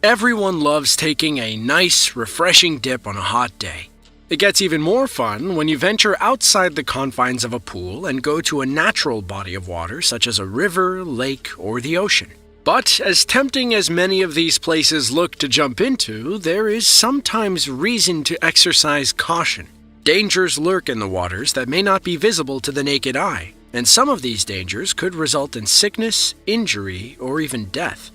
Everyone loves taking a nice, refreshing dip on a hot day. It gets even more fun when you venture outside the confines of a pool and go to a natural body of water such as a river, lake, or the ocean. But as tempting as many of these places look to jump into, there is sometimes reason to exercise caution. Dangers lurk in the waters that may not be visible to the naked eye, and some of these dangers could result in sickness, injury, or even death.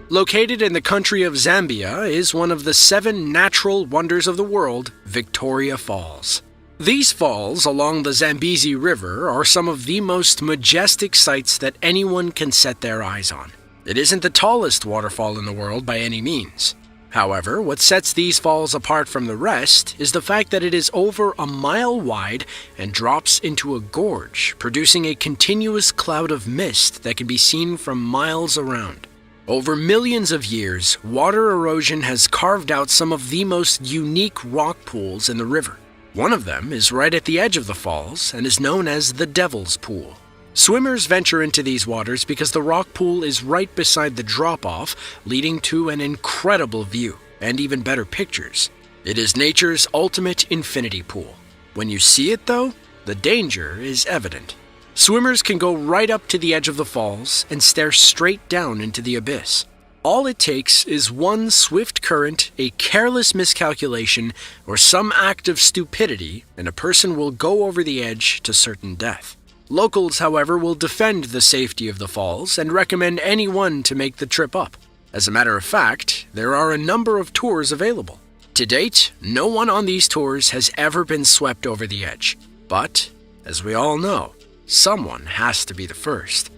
Located in the country of Zambia is one of the 7 natural wonders of the world, Victoria Falls. These falls along the Zambezi River are some of the most majestic sights that anyone can set their eyes on. It isn't the tallest waterfall in the world by any means. However, what sets these falls apart from the rest is the fact that it is over a mile wide and drops into a gorge, producing a continuous cloud of mist that can be seen from miles around. Over millions of years, water erosion has carved out some of the most unique rock pools in the river. One of them is right at the edge of the falls and is known as the Devil's Pool. Swimmers venture into these waters because the rock pool is right beside the drop-off, leading to an incredible view and even better pictures. It is nature's ultimate infinity pool. When you see it though, the danger is evident. Swimmers can go right up to the edge of the falls and stare straight down into the abyss. All it takes is one swift current, a careless miscalculation, or some act of stupidity, and a person will go over the edge to certain death. Locals, however, will defend the safety of the falls and recommend anyone to make the trip up. As a matter of fact, there are a number of tours available. To date, no one on these tours has ever been swept over the edge. But, as we all know, someone has to be the first.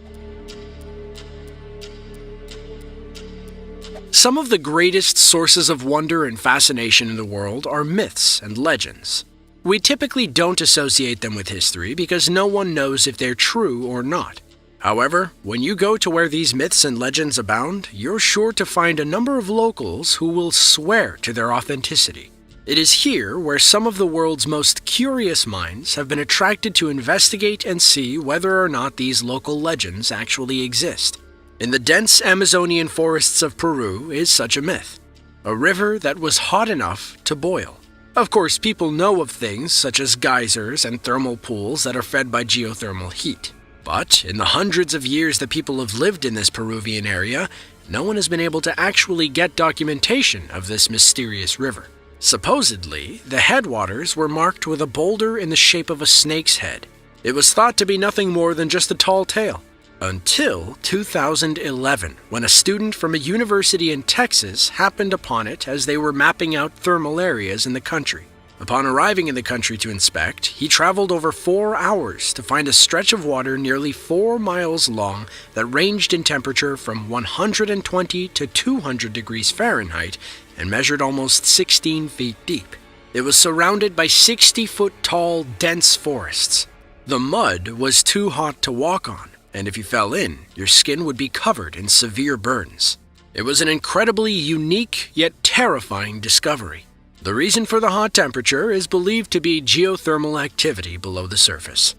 Some of the greatest sources of wonder and fascination in the world are myths and legends. We typically don't associate them with history because no one knows if they're true or not. However, when you go to where these myths and legends abound, you're sure to find a number of locals who will swear to their authenticity. It is here where some of the world's most curious minds have been attracted to investigate and see whether or not these local legends actually exist. In the dense Amazonian forests of Peru is such a myth, a river that was hot enough to boil. Of course, people know of things such as geysers and thermal pools that are fed by geothermal heat. But in the hundreds of years that people have lived in this Peruvian area, no one has been able to actually get documentation of this mysterious river. Supposedly, the headwaters were marked with a boulder in the shape of a snake's head. It was thought to be nothing more than just a tall tale. Until 2011, when a student from a university in Texas happened upon it as they were mapping out thermal areas in the country. Upon arriving in the country to inspect, he traveled over 4 hours to find a stretch of water nearly 4 miles long that ranged in temperature from 120 to 200 degrees Fahrenheit and measured almost 16 feet deep. It was surrounded by 60-foot-tall, dense forests. The mud was too hot to walk on, and if you fell in, your skin would be covered in severe burns. It was an incredibly unique yet terrifying discovery. The reason for the hot temperature is believed to be geothermal activity below the surface.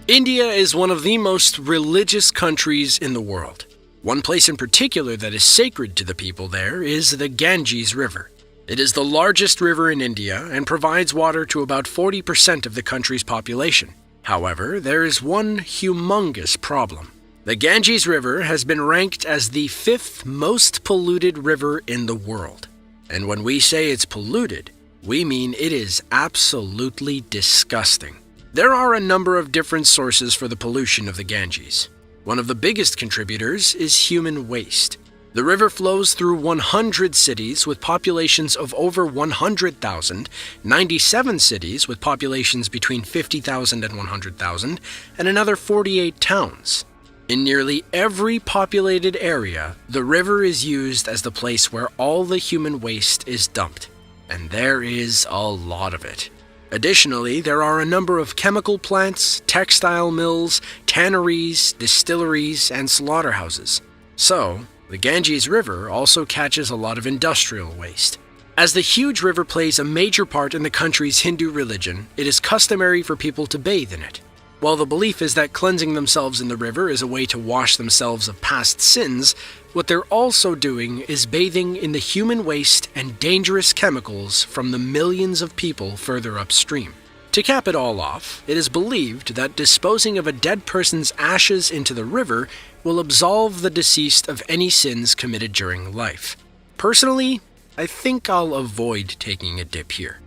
India is one of the most religious countries in the world. One place in particular that is sacred to the people there is the Ganges River. It is the largest river in India and provides water to about 40% of the country's population. However, there is one humongous problem. The Ganges River has been ranked as the 5th most polluted river in the world. And when we say it's polluted, we mean it is absolutely disgusting. There are a number of different sources for the pollution of the Ganges. One of the biggest contributors is human waste. The river flows through 100 cities with populations of over 100,000, 97 cities with populations between 50,000 and 100,000, and another 48 towns. In nearly every populated area, the river is used as the place where all the human waste is dumped. And there is a lot of it. Additionally, there are a number of chemical plants, textile mills, tanneries, distilleries, and slaughterhouses. So, the Ganges River also catches a lot of industrial waste. As the huge river plays a major part in the country's Hindu religion, it is customary for people to bathe in it. While the belief is that cleansing themselves in the river is a way to wash themselves of past sins, what they're also doing is bathing in the human waste and dangerous chemicals from the millions of people further upstream. To cap it all off, it is believed that disposing of a dead person's ashes into the river will absolve the deceased of any sins committed during life. Personally, I think I'll avoid taking a dip here.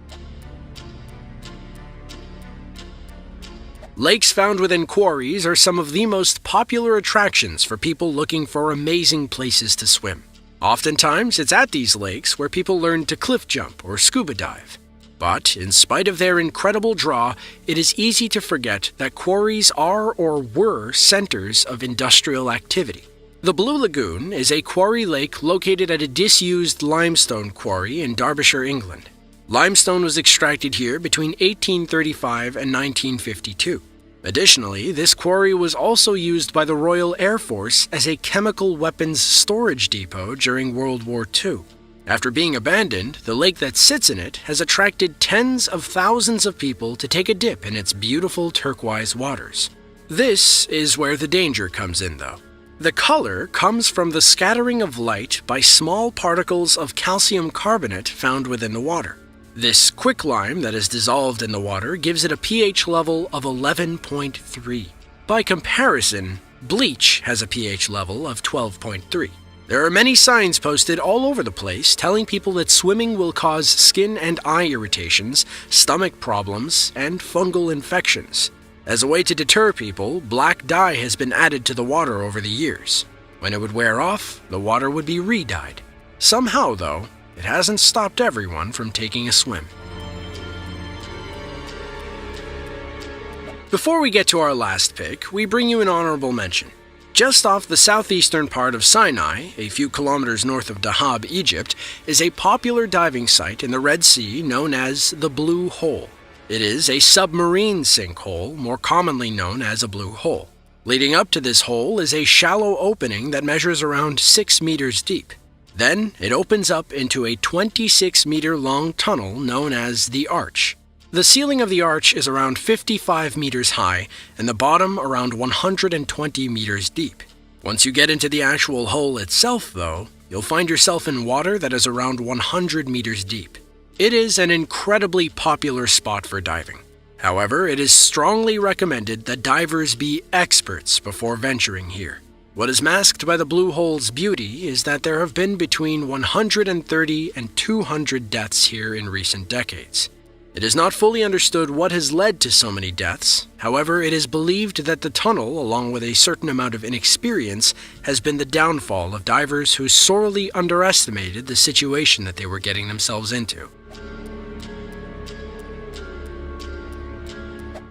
Lakes found within quarries are some of the most popular attractions for people looking for amazing places to swim. Oftentimes, it's at these lakes where people learn to cliff jump or scuba dive. But, in spite of their incredible draw, it is easy to forget that quarries are or were centers of industrial activity. The Blue Lagoon is a quarry lake located at a disused limestone quarry in Derbyshire, England. Limestone was extracted here between 1835 and 1952. Additionally, this quarry was also used by the Royal Air Force as a chemical weapons storage depot during World War II. After being abandoned, the lake that sits in it has attracted tens of thousands of people to take a dip in its beautiful turquoise waters. This is where the danger comes in, though. The color comes from the scattering of light by small particles of calcium carbonate found within the water. This quicklime that is dissolved in the water gives it a pH level of 11.3. By comparison, bleach has a pH level of 12.3. There are many signs posted all over the place telling people that swimming will cause skin and eye irritations, stomach problems, and fungal infections. As a way to deter people, black dye has been added to the water over the years. When it would wear off, the water would be re-dyed. Somehow, though, it hasn't stopped everyone from taking a swim. Before we get to our last pick, we bring you an honorable mention. Just off the southeastern part of Sinai, a few kilometers north of Dahab, Egypt, is a popular diving site in the Red Sea known as the Blue Hole. It is a submarine sinkhole, more commonly known as a blue hole. Leading up to this hole is a shallow opening that measures around 6 meters deep. Then it opens up into a 26-meter-long tunnel known as the Arch. The ceiling of the arch is around 55 meters high and the bottom around 120 meters deep. Once you get into the actual hole itself, though, you'll find yourself in water that is around 100 meters deep. It is an incredibly popular spot for diving. However, it is strongly recommended that divers be experts before venturing here. What is masked by the Blue Hole's beauty is that there have been between 130 and 200 deaths here in recent decades. It is not fully understood what has led to so many deaths. However, it is believed that the tunnel, along with a certain amount of inexperience, has been the downfall of divers who sorely underestimated the situation that they were getting themselves into.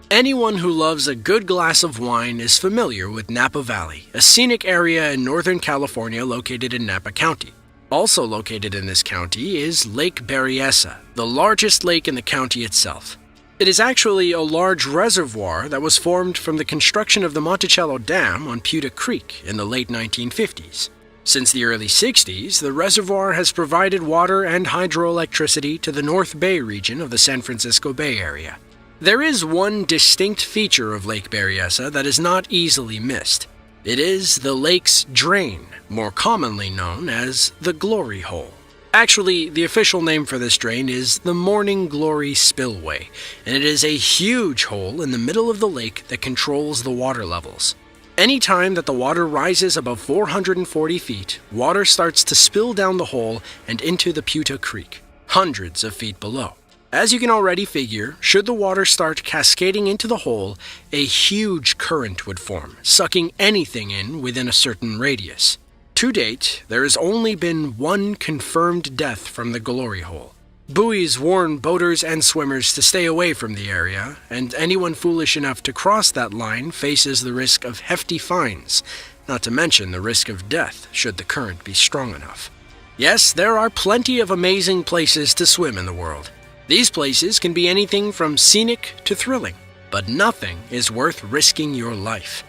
Anyone who loves a good glass of wine is familiar with Napa Valley, a scenic area in Northern California located in Napa County. Also located in this county is Lake Berryessa, the largest lake in the county itself. It is actually a large reservoir that was formed from the construction of the Monticello Dam on Puta Creek in the late 1950s. Since the early 60s, the reservoir has provided water and hydroelectricity to the North Bay region of the San Francisco Bay Area. There is one distinct feature of Lake Berryessa that is not easily missed. It is the lake's drain, more commonly known as the Glory Hole. Actually, the official name for this drain is the Morning Glory Spillway, and it is a huge hole in the middle of the lake that controls the water levels. Any time that the water rises above 440 feet, water starts to spill down the hole and into the Puta Creek, hundreds of feet below. As you can already figure, should the water start cascading into the hole, a huge current would form, sucking anything in within a certain radius. To date, there has only been one confirmed death from the Glory Hole. Buoys warn boaters and swimmers to stay away from the area, and anyone foolish enough to cross that line faces the risk of hefty fines, not to mention the risk of death should the current be strong enough. Yes, there are plenty of amazing places to swim in the world. These places can be anything from scenic to thrilling, but nothing is worth risking your life.